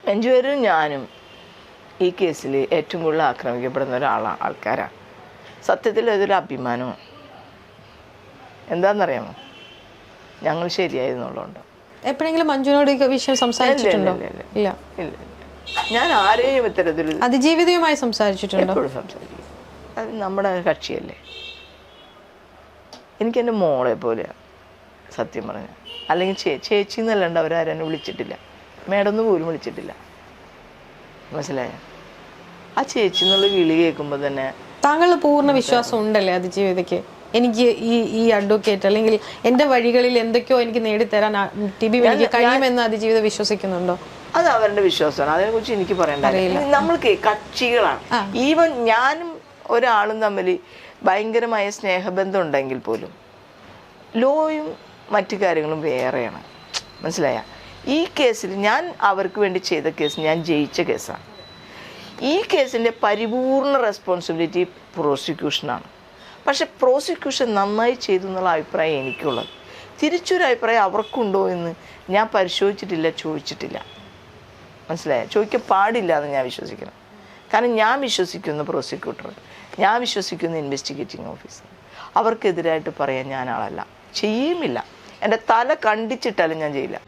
മഞ്ജുവാര്യരും ഞാനും ഈ കേസിൽ ഏറ്റവും കൂടുതൽ ആക്രമിക്കപ്പെടുന്ന ആൾക്കാരാണ്. സത്യത്തിൽ അതൊരു അഭിമാനമാണ്. എന്താണെന്നറിയാമോ? ഞങ്ങൾ ശരിയായിരുന്നുള്ളതുകൊണ്ട്. എപ്പോഴെങ്കിലും മഞ്ജുവിനോട് ഈ വിഷയം സംസാരിച്ചിട്ടുണ്ടോ? ഇല്ല. ഞാൻ ആരെയും ഇത്തരത്തിൽ അതിജീവിതയുമായി സംസാരിച്ചിട്ടുണ്ടോ? എപ്പോഴും സംസാരിക്കും. അത് നമ്മുടെ കക്ഷിയല്ലേ. എനിക്കെൻ്റെ മോളെ പോലെയാണ് സത്യം പറഞ്ഞാൽ. അല്ലെങ്കിൽ ചേച്ചി എന്നല്ലാണ്ട് അവരാരെന്നെ വിളിച്ചിട്ടില്ല. മേഡൊന്നും പോലും വിളിച്ചിട്ടില്ല. മനസ്സിലായ? ആ ചേച്ചി എന്നുള്ള വിളി കേൾക്കുമ്പോൾ തന്നെ താങ്കളുടെ പൂർണ്ണ വിശ്വാസം ഉണ്ടല്ലേ അതിജീവിതയ്ക്ക്? എനിക്ക് ഈ അഡ്വക്കേറ്റ് അല്ലെങ്കിൽ എൻ്റെ വഴികളിൽ എന്തൊക്കെയോ എനിക്ക് നേടിത്തരാൻ ടിബി എനിക്ക് കഴിയുമെന്ന് അതിജീവിതം വിശ്വസിക്കുന്നുണ്ടോ? അത് അവരുടെ വിശ്വാസമാണ്. അതിനെക്കുറിച്ച് എനിക്ക് പറയേണ്ട. നമ്മൾക്ക് കക്ഷികളാണ്. ഈവൻ ഞാനും ഒരാളും തമ്മിൽ ഭയങ്കരമായ സ്നേഹബന്ധം ഉണ്ടെങ്കിൽ പോലും ലോയും മറ്റു കാര്യങ്ങളും വേറെയാണ്. മനസ്സിലായ? ഈ കേസിൽ ഞാൻ അവർക്ക് വേണ്ടി ചെയ്ത കേസ് ഞാൻ ജയിച്ച കേസാണ്. ഈ കേസിൻ്റെ പരിപൂർണ റെസ്പോൺസിബിലിറ്റി പ്രോസിക്യൂഷനാണ്. പക്ഷെ പ്രോസിക്യൂഷൻ നന്നായി ചെയ്തു എന്നുള്ള അഭിപ്രായം എനിക്കുള്ളത്. തിരിച്ചൊരു അഭിപ്രായം അവർക്കുണ്ടോ എന്ന് ഞാൻ പരിശോധിച്ചിട്ടില്ല, ചോദിച്ചിട്ടില്ല. മനസ്സിലായ? ചോദിക്കാൻ പാടില്ല എന്ന് ഞാൻ വിശ്വസിക്കണം. കാരണം ഞാൻ വിശ്വസിക്കുന്ന പ്രോസിക്യൂട്ടർ, ഞാൻ വിശ്വസിക്കുന്ന ഇൻവെസ്റ്റിഗേറ്റിംഗ് ഓഫീസർ, അവർക്കെതിരായിട്ട് പറയാൻ ഞാൻ ആളല്ല, ചെയ്യുമില്ല. എൻ്റെ തല കണ്ടിച്ചിട്ടാലും ഞാൻ ചെയ്യില്ല.